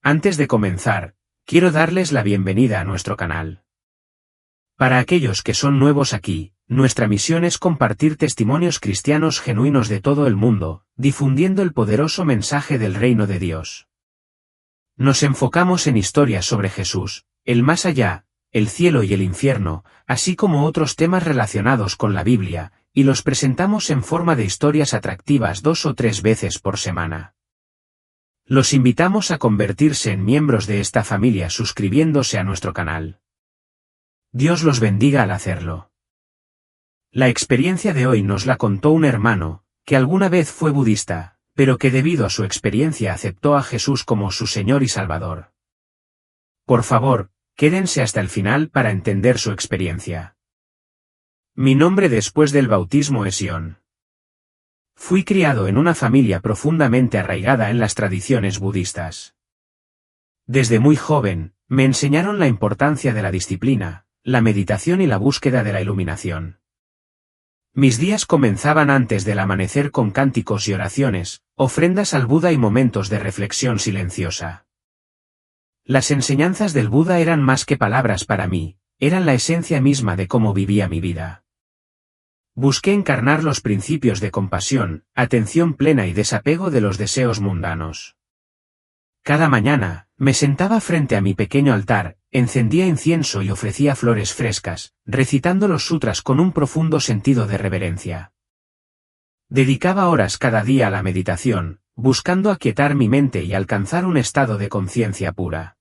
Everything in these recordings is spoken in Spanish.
Antes de comenzar, quiero darles la bienvenida a nuestro canal. Para aquellos que son nuevos aquí, nuestra misión es compartir testimonios cristianos genuinos de todo el mundo, difundiendo el poderoso mensaje del reino de Dios. Nos enfocamos en historias sobre Jesús, el más allá, el cielo y el infierno, así como otros temas relacionados con la Biblia, y los presentamos en forma de historias atractivas 2 o 3 veces por semana. Los invitamos a convertirse en miembros de esta familia suscribiéndose a nuestro canal. Dios los bendiga al hacerlo. La experiencia de hoy nos la contó un hermano, que alguna vez fue budista, pero que debido a su experiencia aceptó a Jesús como su Señor y Salvador. Por favor, quédense hasta el final para entender su experiencia. Mi nombre después del bautismo es Ion. Fui criado en una familia profundamente arraigada en las tradiciones budistas. Desde muy joven, me enseñaron la importancia de la disciplina, la meditación y la búsqueda de la iluminación. Mis días comenzaban antes del amanecer con cánticos y oraciones, ofrendas al Buda y momentos de reflexión silenciosa. Las enseñanzas del Buda eran más que palabras para mí, eran la esencia misma de cómo vivía mi vida. Busqué encarnar los principios de compasión, atención plena y desapego de los deseos mundanos. Cada mañana, me sentaba frente a mi pequeño altar, encendía incienso y ofrecía flores frescas, recitando los sutras con un profundo sentido de reverencia. Dedicaba horas cada día a la meditación, buscando aquietar mi mente y alcanzar un estado de conciencia pura.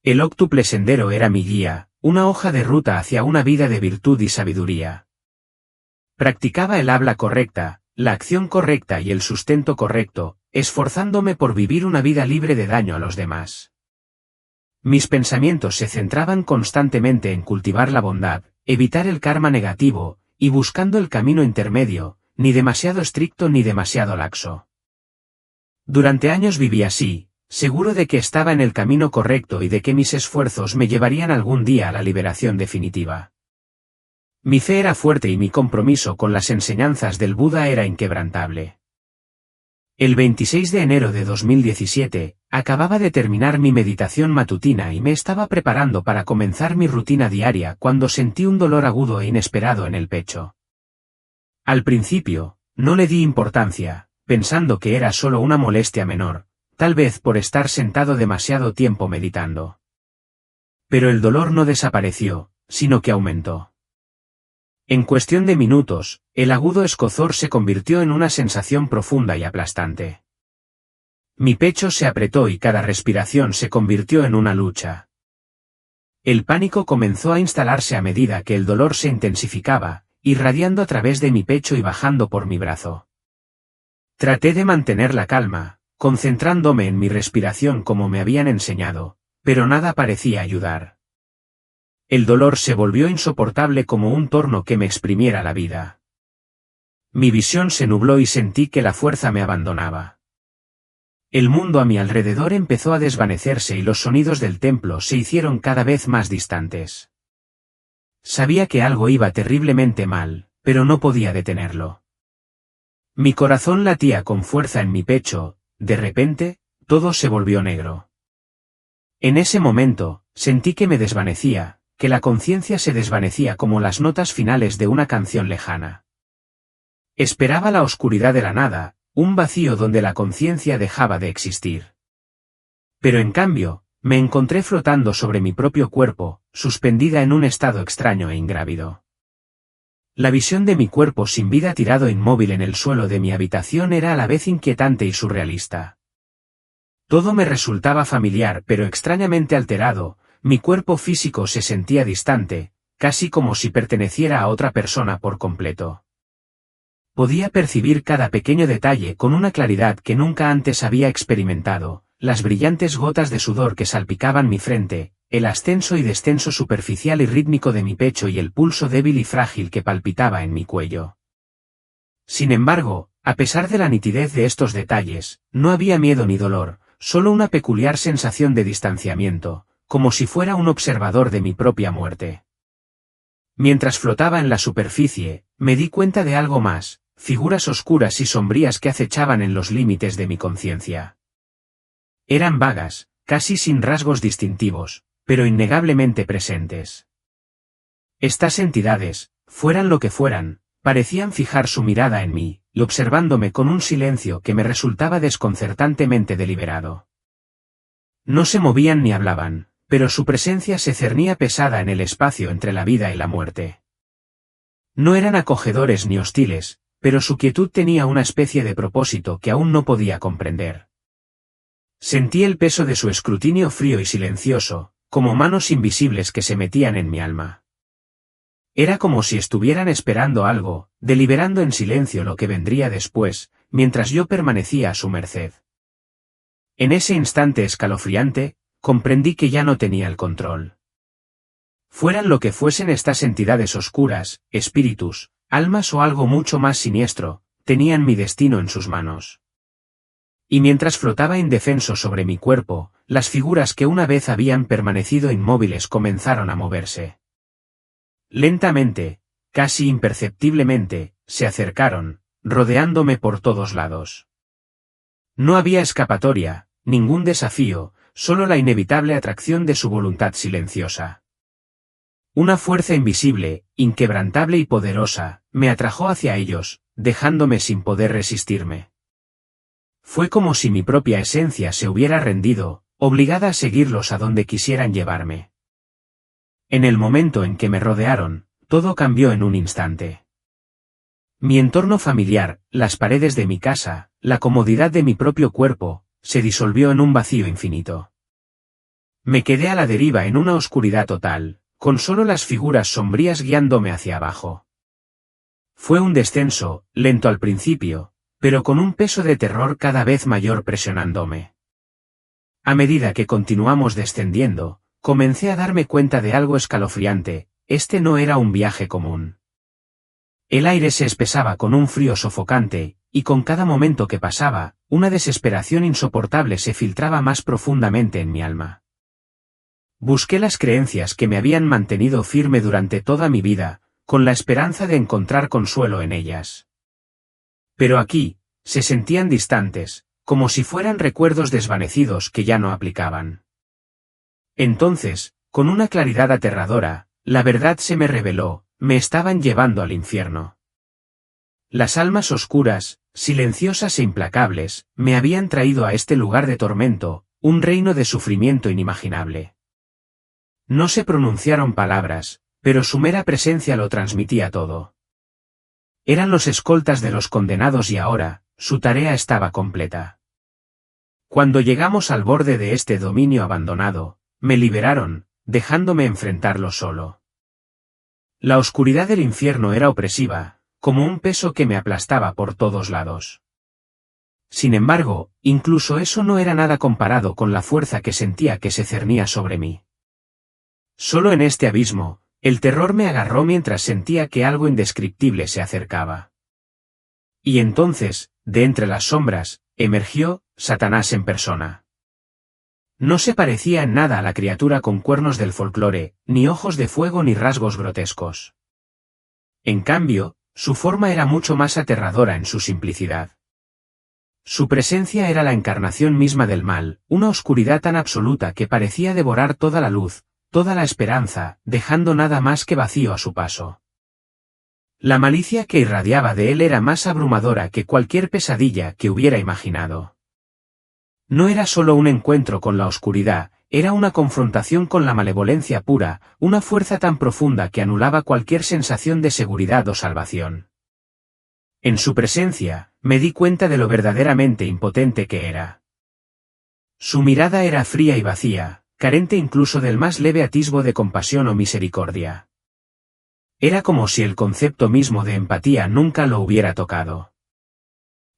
El óctuple sendero era mi guía, una hoja de ruta hacia una vida de virtud y sabiduría. Practicaba el habla correcta, la acción correcta y el sustento correcto, esforzándome por vivir una vida libre de daño a los demás. Mis pensamientos se centraban constantemente en cultivar la bondad, evitar el karma negativo, y buscando el camino intermedio, ni demasiado estricto ni demasiado laxo. Durante años viví así, seguro de que estaba en el camino correcto y de que mis esfuerzos me llevarían algún día a la liberación definitiva. Mi fe era fuerte y mi compromiso con las enseñanzas del Buda era inquebrantable. El 26 de enero de 2017, acababa de terminar mi meditación matutina y me estaba preparando para comenzar mi rutina diaria cuando sentí un dolor agudo e inesperado en el pecho. Al principio, no le di importancia, pensando que era solo una molestia menor, tal vez por estar sentado demasiado tiempo meditando. Pero el dolor no desapareció, sino que aumentó. En cuestión de minutos, el agudo escozor se convirtió en una sensación profunda y aplastante. Mi pecho se apretó y cada respiración se convirtió en una lucha. El pánico comenzó a instalarse a medida que el dolor se intensificaba, irradiando a través de mi pecho y bajando por mi brazo. Traté de mantener la calma, concentrándome en mi respiración como me habían enseñado, pero nada parecía ayudar. El dolor se volvió insoportable como un torno que me exprimiera la vida. Mi visión se nubló y sentí que la fuerza me abandonaba. El mundo a mi alrededor empezó a desvanecerse y los sonidos del templo se hicieron cada vez más distantes. Sabía que algo iba terriblemente mal, pero no podía detenerlo. Mi corazón latía con fuerza en mi pecho, de repente, todo se volvió negro. En ese momento, sentí que me desvanecía, que la conciencia se desvanecía como las notas finales de una canción lejana. Esperaba la oscuridad de la nada, un vacío donde la conciencia dejaba de existir. Pero en cambio, me encontré flotando sobre mi propio cuerpo, suspendida en un estado extraño e ingrávido. La visión de mi cuerpo sin vida tirado inmóvil en el suelo de mi habitación era a la vez inquietante y surrealista. Todo me resultaba familiar pero extrañamente alterado. Mi cuerpo físico se sentía distante, casi como si perteneciera a otra persona por completo. Podía percibir cada pequeño detalle con una claridad que nunca antes había experimentado, las brillantes gotas de sudor que salpicaban mi frente, el ascenso y descenso superficial y rítmico de mi pecho y el pulso débil y frágil que palpitaba en mi cuello. Sin embargo, a pesar de la nitidez de estos detalles, no había miedo ni dolor, solo una peculiar sensación de distanciamiento, como si fuera un observador de mi propia muerte. Mientras flotaba en la superficie, me di cuenta de algo más, figuras oscuras y sombrías que acechaban en los límites de mi conciencia. Eran vagas, casi sin rasgos distintivos, pero innegablemente presentes. Estas entidades, fueran lo que fueran, parecían fijar su mirada en mí, y observándome con un silencio que me resultaba desconcertantemente deliberado. No se movían ni hablaban, pero su presencia se cernía pesada en el espacio entre la vida y la muerte. No eran acogedores ni hostiles, pero su quietud tenía una especie de propósito que aún no podía comprender. Sentí el peso de su escrutinio frío y silencioso, como manos invisibles que se metían en mi alma. Era como si estuvieran esperando algo, deliberando en silencio lo que vendría después, mientras yo permanecía a su merced. En ese instante escalofriante, comprendí que ya no tenía el control. Fueran lo que fuesen estas entidades oscuras, espíritus, almas o algo mucho más siniestro, tenían mi destino en sus manos. Y mientras flotaba indefenso sobre mi cuerpo, las figuras que una vez habían permanecido inmóviles comenzaron a moverse. Lentamente, casi imperceptiblemente, se acercaron, rodeándome por todos lados. No había escapatoria, ningún desafío, solo la inevitable atracción de su voluntad silenciosa. Una fuerza invisible, inquebrantable y poderosa, me atrajo hacia ellos, dejándome sin poder resistirme. Fue como si mi propia esencia se hubiera rendido, obligada a seguirlos a donde quisieran llevarme. En el momento en que me rodearon, todo cambió en un instante. Mi entorno familiar, las paredes de mi casa, la comodidad de mi propio cuerpo, se disolvió en un vacío infinito. Me quedé a la deriva en una oscuridad total, con solo las figuras sombrías guiándome hacia abajo. Fue un descenso, lento al principio, pero con un peso de terror cada vez mayor presionándome. A medida que continuamos descendiendo, comencé a darme cuenta de algo escalofriante: este no era un viaje común. El aire se espesaba con un frío sofocante, y con cada momento que pasaba, una desesperación insoportable se filtraba más profundamente en mi alma. Busqué las creencias que me habían mantenido firme durante toda mi vida, con la esperanza de encontrar consuelo en ellas. Pero aquí, se sentían distantes, como si fueran recuerdos desvanecidos que ya no aplicaban. Entonces, con una claridad aterradora, la verdad se me reveló: me estaban llevando al infierno. Las almas oscuras, silenciosas e implacables, me habían traído a este lugar de tormento, un reino de sufrimiento inimaginable. No se pronunciaron palabras, pero su mera presencia lo transmitía todo. Eran los escoltas de los condenados y ahora, su tarea estaba completa. Cuando llegamos al borde de este dominio abandonado, me liberaron, dejándome enfrentarlo solo. La oscuridad del infierno era opresiva, como un peso que me aplastaba por todos lados. Sin embargo, incluso eso no era nada comparado con la fuerza que sentía que se cernía sobre mí. Solo en este abismo, el terror me agarró mientras sentía que algo indescriptible se acercaba. Y entonces, de entre las sombras, emergió Satanás en persona. No se parecía en nada a la criatura con cuernos del folclore, ni ojos de fuego ni rasgos grotescos. En cambio, su forma era mucho más aterradora en su simplicidad. Su presencia era la encarnación misma del mal, una oscuridad tan absoluta que parecía devorar toda la luz, toda la esperanza, dejando nada más que vacío a su paso. La malicia que irradiaba de él era más abrumadora que cualquier pesadilla que hubiera imaginado. No era solo un encuentro con la oscuridad, era una confrontación con la malevolencia pura, una fuerza tan profunda que anulaba cualquier sensación de seguridad o salvación. En su presencia, me di cuenta de lo verdaderamente impotente que era. Su mirada era fría y vacía, carente incluso del más leve atisbo de compasión o misericordia. Era como si el concepto mismo de empatía nunca lo hubiera tocado.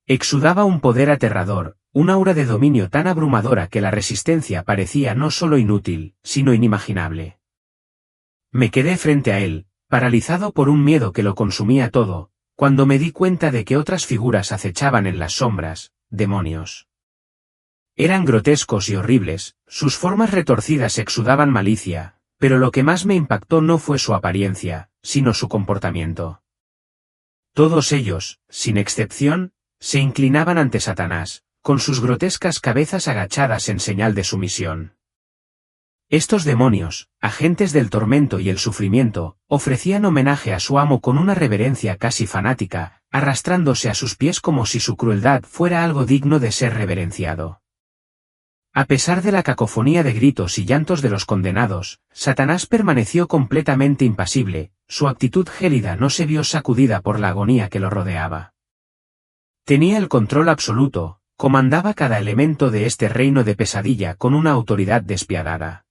Exudaba un poder aterrador, un aura de dominio tan abrumadora que la resistencia parecía no solo inútil, sino inimaginable. Me quedé frente a él, paralizado por un miedo que lo consumía todo, cuando me di cuenta de que otras figuras acechaban en las sombras, demonios. Eran grotescos y horribles, sus formas retorcidas exudaban malicia, pero lo que más me impactó no fue su apariencia, sino su comportamiento. Todos ellos, sin excepción, se inclinaban ante Satanás, con sus grotescas cabezas agachadas en señal de sumisión. Estos demonios, agentes del tormento y el sufrimiento, ofrecían homenaje a su amo con una reverencia casi fanática, arrastrándose a sus pies como si su crueldad fuera algo digno de ser reverenciado. A pesar de la cacofonía de gritos y llantos de los condenados, Satanás permaneció completamente impasible, su actitud gélida no se vio sacudida por la agonía que lo rodeaba. Tenía el control absoluto, comandaba cada elemento de este reino de pesadilla con una autoridad despiadada.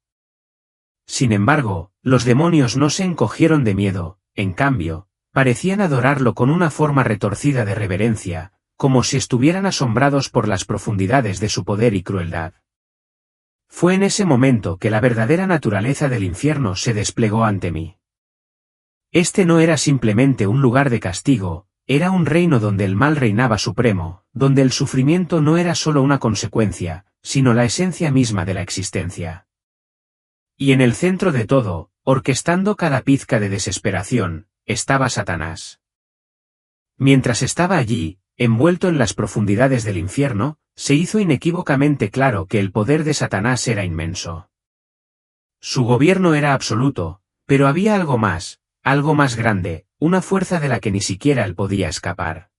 Sin embargo, los demonios no se encogieron de miedo, en cambio, parecían adorarlo con una forma retorcida de reverencia, como si estuvieran asombrados por las profundidades de su poder y crueldad. Fue en ese momento que la verdadera naturaleza del infierno se desplegó ante mí. Este no era simplemente un lugar de castigo, era un reino donde el mal reinaba supremo, donde el sufrimiento no era solo una consecuencia, sino la esencia misma de la existencia. Y en el centro de todo, orquestando cada pizca de desesperación, estaba Satanás. Mientras estaba allí, envuelto en las profundidades del infierno, se hizo inequívocamente claro que el poder de Satanás era inmenso. Su gobierno era absoluto, pero había algo más grande, una fuerza de la que ni siquiera él podía escapar.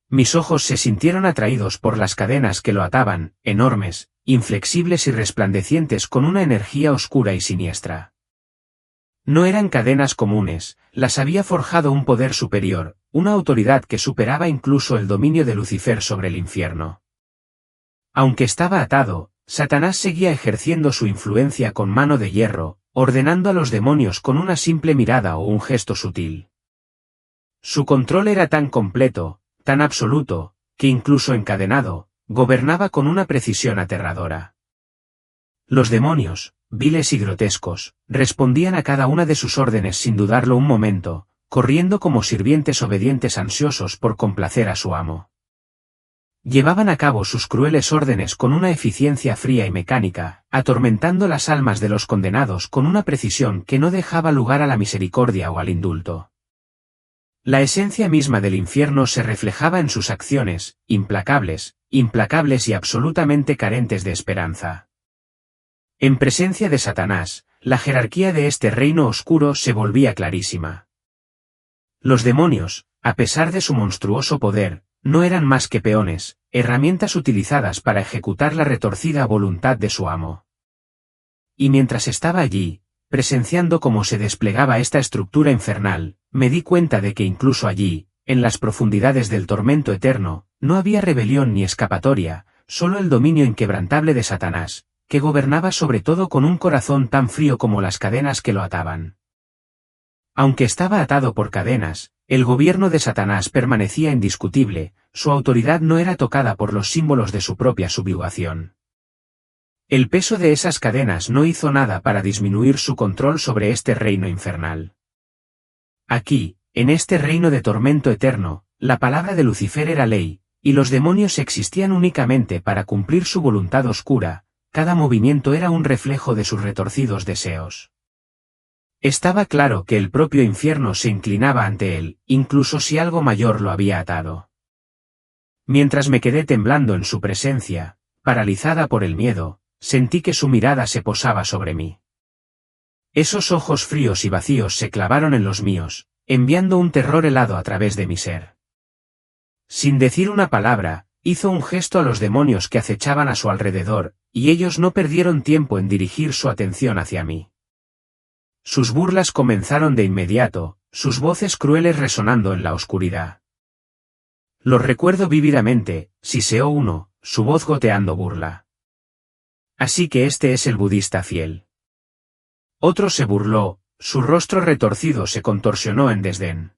Mis ojos se sintieron atraídos por las cadenas que lo ataban, enormes, inflexibles y resplandecientes con una energía oscura y siniestra. No eran cadenas comunes, las había forjado un poder superior, una autoridad que superaba incluso el dominio de Lucifer sobre el infierno. Aunque estaba atado, Satanás seguía ejerciendo su influencia con mano de hierro, ordenando a los demonios con una simple mirada o un gesto sutil. Su control era tan completo, tan absoluto, que incluso encadenado, gobernaba con una precisión aterradora. Los demonios, viles y grotescos, respondían a cada una de sus órdenes sin dudarlo un momento, corriendo como sirvientes obedientes ansiosos por complacer a su amo. Llevaban a cabo sus crueles órdenes con una eficiencia fría y mecánica, atormentando las almas de los condenados con una precisión que no dejaba lugar a la misericordia o al indulto. La esencia misma del infierno se reflejaba en sus acciones, implacables y absolutamente carentes de esperanza. En presencia de Satanás, la jerarquía de este reino oscuro se volvía clarísima. Los demonios, a pesar de su monstruoso poder, no eran más que peones, herramientas utilizadas para ejecutar la retorcida voluntad de su amo. Y mientras estaba allí, presenciando cómo se desplegaba esta estructura infernal, me di cuenta de que incluso allí, en las profundidades del tormento eterno, no había rebelión ni escapatoria, solo el dominio inquebrantable de Satanás, que gobernaba sobre todo con un corazón tan frío como las cadenas que lo ataban. Aunque estaba atado por cadenas, el gobierno de Satanás permanecía indiscutible, su autoridad no era tocada por los símbolos de su propia subyugación. El peso de esas cadenas no hizo nada para disminuir su control sobre este reino infernal. Aquí, en este reino de tormento eterno, la palabra de Lucifer era ley, y los demonios existían únicamente para cumplir su voluntad oscura, cada movimiento era un reflejo de sus retorcidos deseos. Estaba claro que el propio infierno se inclinaba ante él, incluso si algo mayor lo había atado. Mientras me quedé temblando en su presencia, paralizada por el miedo, sentí que su mirada se posaba sobre mí. Esos ojos fríos y vacíos se clavaron en los míos, enviando un terror helado a través de mi ser. Sin decir una palabra, hizo un gesto a los demonios que acechaban a su alrededor, y ellos no perdieron tiempo en dirigir su atención hacia mí. Sus burlas comenzaron de inmediato, sus voces crueles resonando en la oscuridad. Los recuerdo vívidamente, siseó uno, su voz goteando burla. Así que este es el budista fiel. Otro se burló, su rostro retorcido se contorsionó en desdén.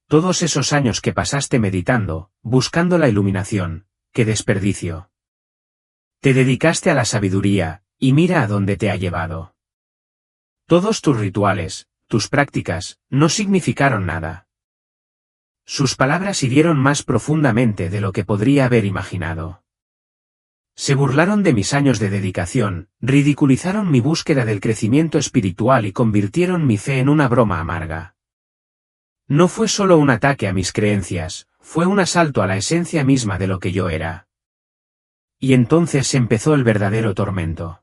Todos esos años que pasaste meditando, buscando la iluminación, ¡qué desperdicio! Te dedicaste a la sabiduría, y mira a dónde te ha llevado. Todos tus rituales, tus prácticas, no significaron nada. Sus palabras hirieron más profundamente de lo que podría haber imaginado. Se burlaron de mis años de dedicación, ridiculizaron mi búsqueda del crecimiento espiritual y convirtieron mi fe en una broma amarga. No fue solo un ataque a mis creencias, fue un asalto a la esencia misma de lo que yo era. y entonces empezó el verdadero tormento.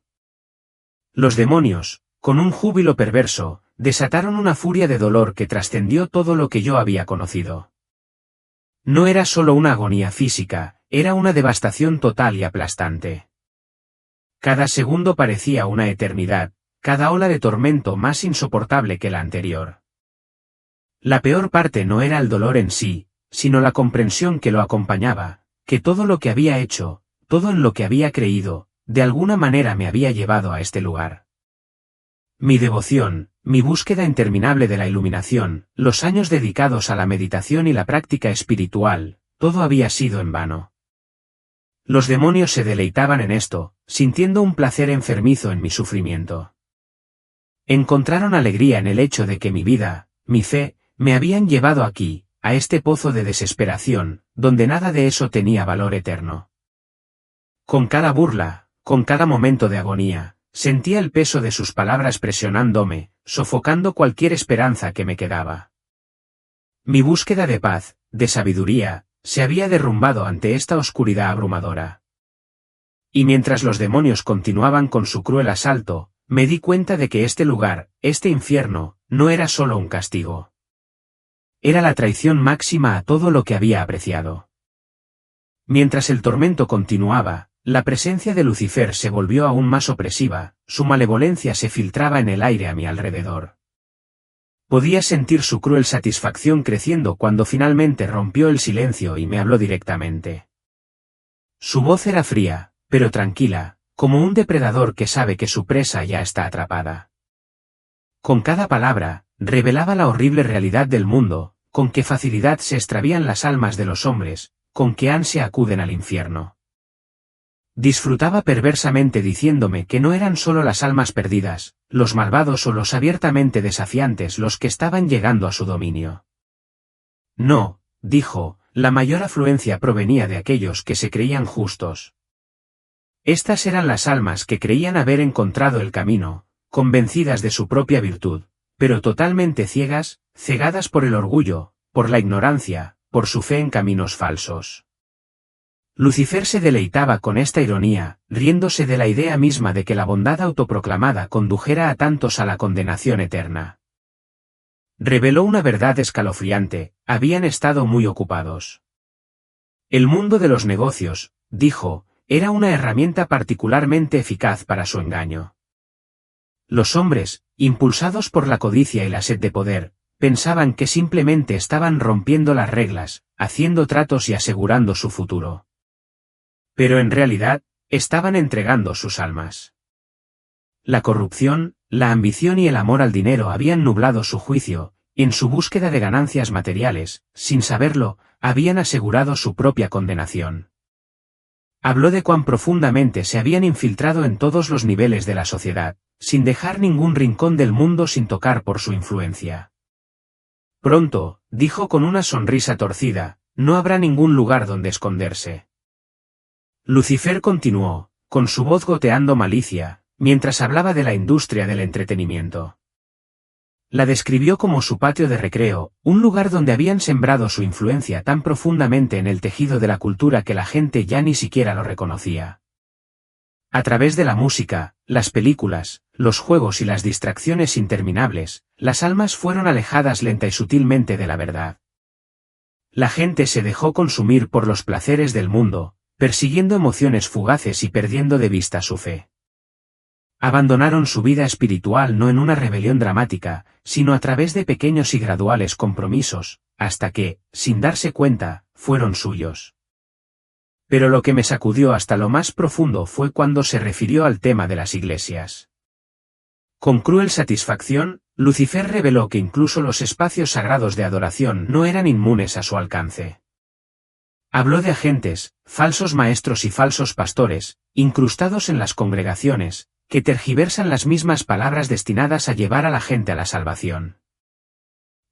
Los demonios, con un júbilo perverso, desataron una furia de dolor que trascendió todo lo que yo había conocido. No era solo una agonía física, era una devastación total y aplastante. Cada segundo parecía una eternidad, cada ola de tormento más insoportable que la anterior. La peor parte no era el dolor en sí, sino la comprensión que lo acompañaba, que todo lo que había hecho, todo en lo que había creído, de alguna manera me había llevado a este lugar. Mi devoción, mi búsqueda interminable de la iluminación, los años dedicados a la meditación y la práctica espiritual, todo había sido en vano. Los demonios se deleitaban en esto, sintiendo un placer enfermizo en mi sufrimiento. Encontraron alegría en el hecho de que mi vida, mi fe, me habían llevado aquí, a este pozo de desesperación, donde nada de eso tenía valor eterno. Con cada burla, con cada momento de agonía, sentía el peso de sus palabras presionándome, sofocando cualquier esperanza que me quedaba. Mi búsqueda de paz, de sabiduría, se había derrumbado ante esta oscuridad abrumadora. Y mientras los demonios continuaban con su cruel asalto, me di cuenta de que este lugar, este infierno, no era solo un castigo. Era la traición máxima a todo lo que había apreciado. Mientras el tormento continuaba, la presencia de Lucifer se volvió aún más opresiva, su malevolencia se filtraba en el aire a mi alrededor. Podía sentir su cruel satisfacción creciendo cuando finalmente rompió el silencio y me habló directamente. Su voz era fría, pero tranquila, como un depredador que sabe que su presa ya está atrapada. Con cada palabra, revelaba la horrible realidad del mundo, con qué facilidad se extravían las almas de los hombres, con qué ansia acuden al infierno. Disfrutaba perversamente diciéndome que no eran solo las almas perdidas, los malvados o los abiertamente desafiantes los que estaban llegando a su dominio. No, dijo, la mayor afluencia provenía de aquellos que se creían justos. Estas eran las almas que creían haber encontrado el camino, convencidas de su propia virtud, pero totalmente ciegas, cegadas por el orgullo, por la ignorancia, por su fe en caminos falsos. Lucifer se deleitaba con esta ironía, riéndose de la idea misma de que la bondad autoproclamada condujera a tantos a la condenación eterna. Reveló una verdad escalofriante, habían estado muy ocupados. El mundo de los negocios, dijo, era una herramienta particularmente eficaz para su engaño. Los hombres, impulsados por la codicia y la sed de poder, pensaban que simplemente estaban rompiendo las reglas, haciendo tratos y asegurando su futuro. Pero en realidad, estaban entregando sus almas. La corrupción, la ambición y el amor al dinero habían nublado su juicio, y en su búsqueda de ganancias materiales, sin saberlo, habían asegurado su propia condenación. Habló de cuán profundamente se habían infiltrado en todos los niveles de la sociedad, sin dejar ningún rincón del mundo sin tocar por su influencia. Pronto, dijo con una sonrisa torcida, no habrá ningún lugar donde esconderse. Lucifer continuó, con su voz goteando malicia, mientras hablaba de la industria del entretenimiento. La describió como su patio de recreo, un lugar donde habían sembrado su influencia tan profundamente en el tejido de la cultura que la gente ya ni siquiera lo reconocía. A través de la música, las películas, los juegos y las distracciones interminables, las almas fueron alejadas lenta y sutilmente de la verdad. La gente se dejó consumir por los placeres del mundo, persiguiendo emociones fugaces y perdiendo de vista su fe. Abandonaron su vida espiritual no en una rebelión dramática, sino a través de pequeños y graduales compromisos, hasta que, sin darse cuenta, fueron suyos. Pero lo que me sacudió hasta lo más profundo fue cuando se refirió al tema de las iglesias. Con cruel satisfacción, Lucifer reveló que incluso los espacios sagrados de adoración no eran inmunes a su alcance. Habló de agentes, falsos maestros y falsos pastores, incrustados en las congregaciones, que tergiversan las mismas palabras destinadas a llevar a la gente a la salvación.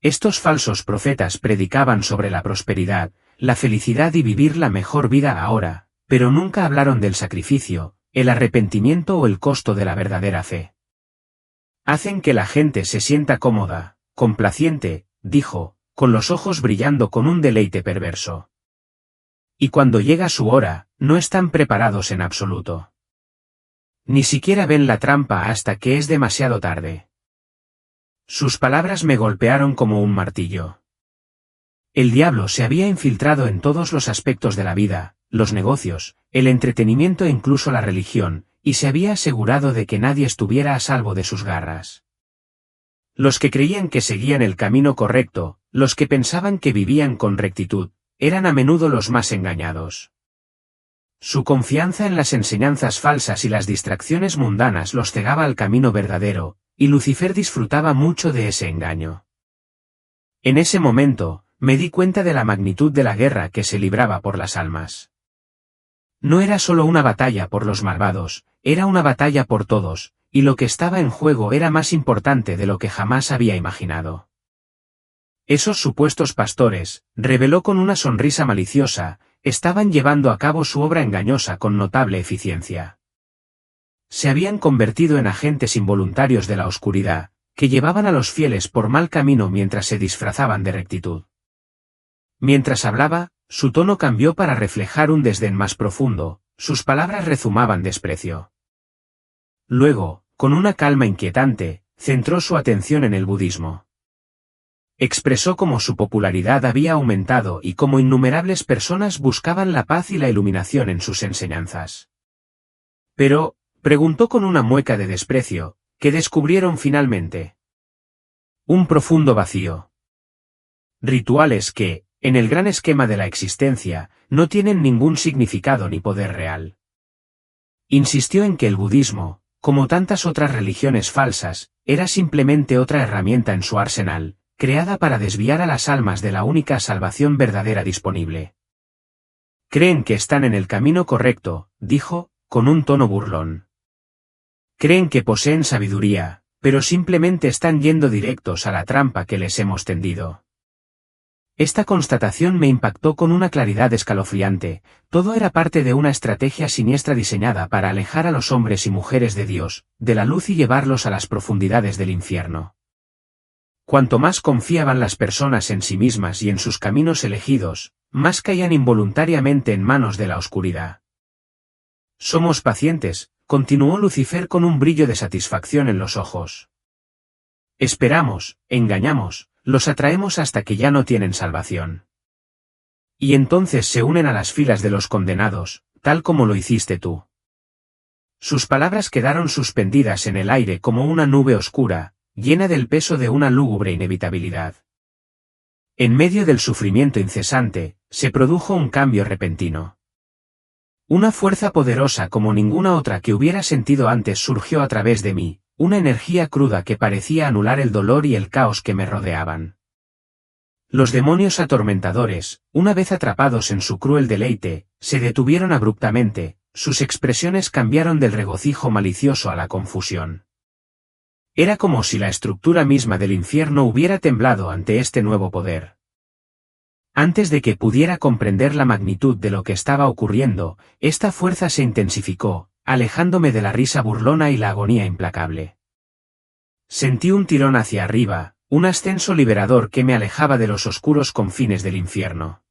Estos falsos profetas predicaban sobre la prosperidad, la felicidad y vivir la mejor vida ahora, pero nunca hablaron del sacrificio, el arrepentimiento o el costo de la verdadera fe. Hacen que la gente se sienta cómoda, complaciente, dijo, con los ojos brillando con un deleite perverso. Y cuando llega su hora, no están preparados en absoluto. Ni siquiera ven la trampa hasta que es demasiado tarde. Sus palabras me golpearon como un martillo. El diablo se había infiltrado en todos los aspectos de la vida, los negocios, el entretenimiento e incluso la religión, y se había asegurado de que nadie estuviera a salvo de sus garras. Los que creían que seguían el camino correcto, los que pensaban que vivían con rectitud, eran a menudo los más engañados. Su confianza en las enseñanzas falsas y las distracciones mundanas los cegaba al camino verdadero, y Lucifer disfrutaba mucho de ese engaño. En ese momento, me di cuenta de la magnitud de la guerra que se libraba por las almas. No era solo una batalla por los malvados, era una batalla por todos, y lo que estaba en juego era más importante de lo que jamás había imaginado. Esos supuestos pastores, reveló con una sonrisa maliciosa, estaban llevando a cabo su obra engañosa con notable eficiencia. Se habían convertido en agentes involuntarios de la oscuridad, que llevaban a los fieles por mal camino mientras se disfrazaban de rectitud. Mientras hablaba, su tono cambió para reflejar un desdén más profundo, sus palabras rezumaban desprecio. Luego, con una calma inquietante, centró su atención en el budismo. Expresó cómo su popularidad había aumentado y cómo innumerables personas buscaban la paz y la iluminación en sus enseñanzas. Pero, preguntó con una mueca de desprecio, ¿qué descubrieron finalmente? Un profundo vacío. Rituales que, en el gran esquema de la existencia, no tienen ningún significado ni poder real. Insistió en que el budismo, como tantas otras religiones falsas, era simplemente otra herramienta en su arsenal, creada para desviar a las almas de la única salvación verdadera disponible. Creen que están en el camino correcto, dijo, con un tono burlón. Creen que poseen sabiduría, pero simplemente están yendo directos a la trampa que les hemos tendido. Esta constatación me impactó con una claridad escalofriante, todo era parte de una estrategia siniestra diseñada para alejar a los hombres y mujeres de Dios, de la luz y llevarlos a las profundidades del infierno. Cuanto más confiaban las personas en sí mismas y en sus caminos elegidos, más caían involuntariamente en manos de la oscuridad. Somos pacientes, continuó Lucifer con un brillo de satisfacción en los ojos. Esperamos, engañamos, los atraemos hasta que ya no tienen salvación. Y entonces se unen a las filas de los condenados, tal como lo hiciste tú. Sus palabras quedaron suspendidas en el aire como una nube oscura, llena del peso de una lúgubre inevitabilidad. En medio del sufrimiento incesante, se produjo un cambio repentino. Una fuerza poderosa como ninguna otra que hubiera sentido antes surgió a través de mí, una energía cruda que parecía anular el dolor y el caos que me rodeaban. Los demonios atormentadores, una vez atrapados en su cruel deleite, se detuvieron abruptamente, sus expresiones cambiaron del regocijo malicioso a la confusión. Era como si la estructura misma del infierno hubiera temblado ante este nuevo poder. Antes de que pudiera comprender la magnitud de lo que estaba ocurriendo, esta fuerza se intensificó, alejándome de la risa burlona y la agonía implacable. Sentí un tirón hacia arriba, un ascenso liberador que me alejaba de los oscuros confines del infierno.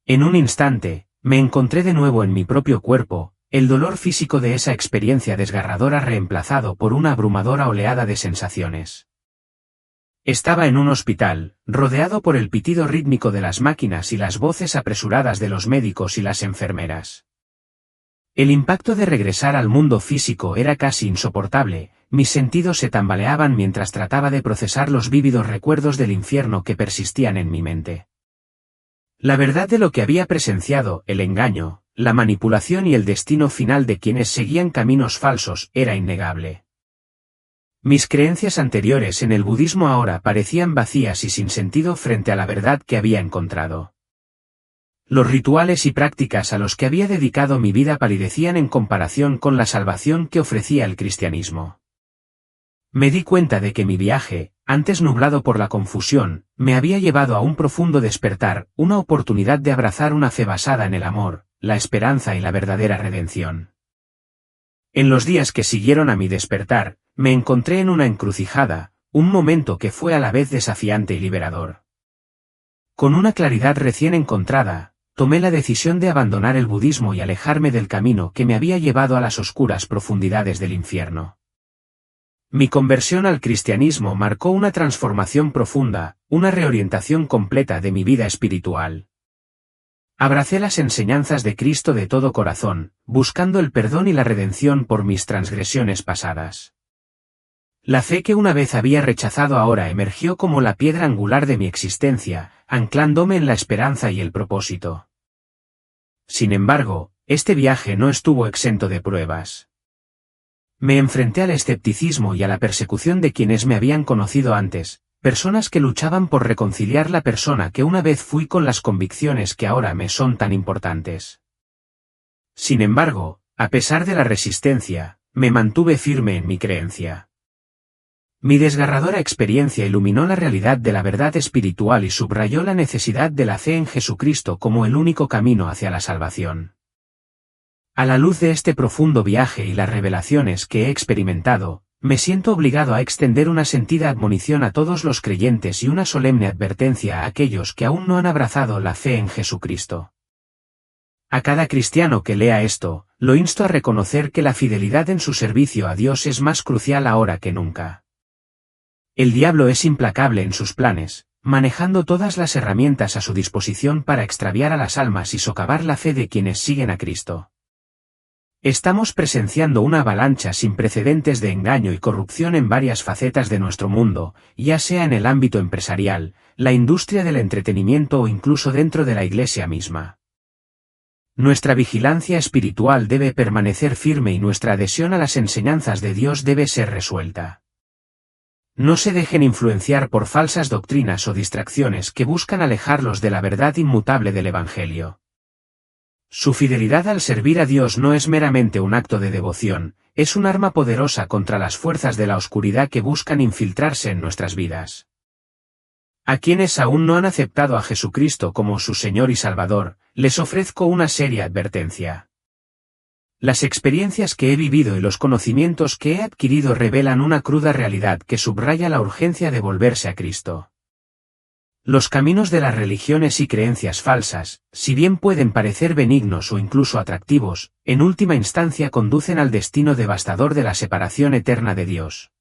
En un instante, me encontré de nuevo en mi propio cuerpo, el dolor físico de esa experiencia desgarradora reemplazado por una abrumadora oleada de sensaciones. Estaba en un hospital, rodeado por el pitido rítmico de las máquinas y las voces apresuradas de los médicos y las enfermeras. El impacto de regresar al mundo físico era casi insoportable, mis sentidos se tambaleaban mientras trataba de procesar los vívidos recuerdos del infierno que persistían en mi mente. La verdad de lo que había presenciado, el engaño, la manipulación y el destino final de quienes seguían caminos falsos, era innegable. Mis creencias anteriores en el budismo ahora parecían vacías y sin sentido frente a la verdad que había encontrado. Los rituales y prácticas a los que había dedicado mi vida palidecían en comparación con la salvación que ofrecía el cristianismo. Me di cuenta de que mi viaje, antes nublado por la confusión, me había llevado a un profundo despertar, una oportunidad de abrazar una fe basada en el amor, la esperanza y la verdadera redención. En los días que siguieron a mi despertar, me encontré en una encrucijada, un momento que fue a la vez desafiante y liberador. Con una claridad recién encontrada, tomé la decisión de abandonar el budismo y alejarme del camino que me había llevado a las oscuras profundidades del infierno. Mi conversión al cristianismo marcó una transformación profunda, una reorientación completa de mi vida espiritual. Abracé las enseñanzas de Cristo de todo corazón, buscando el perdón y la redención por mis transgresiones pasadas. La fe que una vez había rechazado ahora emergió como la piedra angular de mi existencia, anclándome en la esperanza y el propósito. Sin embargo, este viaje no estuvo exento de pruebas. Me enfrenté al escepticismo y a la persecución de quienes me habían conocido antes, personas que luchaban por reconciliar la persona que una vez fui con las convicciones que ahora me son tan importantes. Sin embargo, a pesar de la resistencia, me mantuve firme en mi creencia. Mi desgarradora experiencia iluminó la realidad de la verdad espiritual y subrayó la necesidad de la fe en Jesucristo como el único camino hacia la salvación. A la luz de este profundo viaje y las revelaciones que he experimentado, me siento obligado a extender una sentida admonición a todos los creyentes y una solemne advertencia a aquellos que aún no han abrazado la fe en Jesucristo. A cada cristiano que lea esto, lo insto a reconocer que la fidelidad en su servicio a Dios es más crucial ahora que nunca. El diablo es implacable en sus planes, manejando todas las herramientas a su disposición para extraviar a las almas y socavar la fe de quienes siguen a Cristo. Estamos presenciando una avalancha sin precedentes de engaño y corrupción en varias facetas de nuestro mundo, ya sea en el ámbito empresarial, la industria del entretenimiento o incluso dentro de la Iglesia misma. Nuestra vigilancia espiritual debe permanecer firme y nuestra adhesión a las enseñanzas de Dios debe ser resuelta. No se dejen influenciar por falsas doctrinas o distracciones que buscan alejarlos de la verdad inmutable del Evangelio. Su fidelidad al servir a Dios no es meramente un acto de devoción, es un arma poderosa contra las fuerzas de la oscuridad que buscan infiltrarse en nuestras vidas. A quienes aún no han aceptado a Jesucristo como su Señor y Salvador, les ofrezco una seria advertencia. Las experiencias que he vivido y los conocimientos que he adquirido revelan una cruda realidad que subraya la urgencia de volverse a Cristo. Los caminos de las religiones y creencias falsas, si bien pueden parecer benignos o incluso atractivos, en última instancia conducen al destino devastador de la separación eterna de Dios.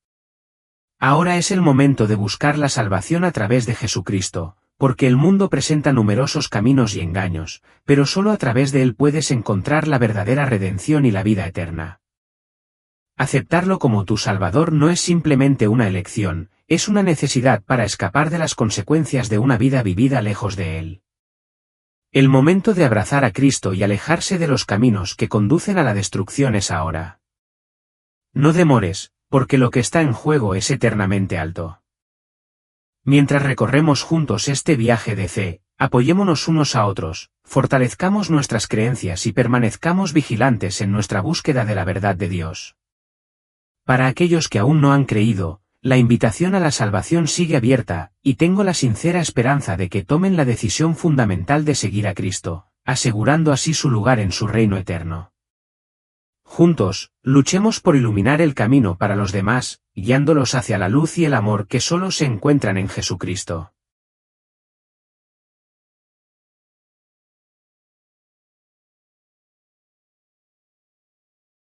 Ahora es el momento de buscar la salvación a través de Jesucristo, porque el mundo presenta numerosos caminos y engaños, pero solo a través de él puedes encontrar la verdadera redención y la vida eterna. Aceptarlo como tu Salvador no es simplemente una elección, es una necesidad para escapar de las consecuencias de una vida vivida lejos de Él. El momento de abrazar a Cristo y alejarse de los caminos que conducen a la destrucción es ahora. No demores, porque lo que está en juego es eternamente alto. Mientras recorremos juntos este viaje de fe, apoyémonos unos a otros, fortalezcamos nuestras creencias y permanezcamos vigilantes en nuestra búsqueda de la verdad de Dios. Para aquellos que aún no han creído, la invitación a la salvación sigue abierta, y tengo la sincera esperanza de que tomen la decisión fundamental de seguir a Cristo, asegurando así su lugar en su reino eterno. Juntos, luchemos por iluminar el camino para los demás, guiándolos hacia la luz y el amor que solo se encuentran en Jesucristo.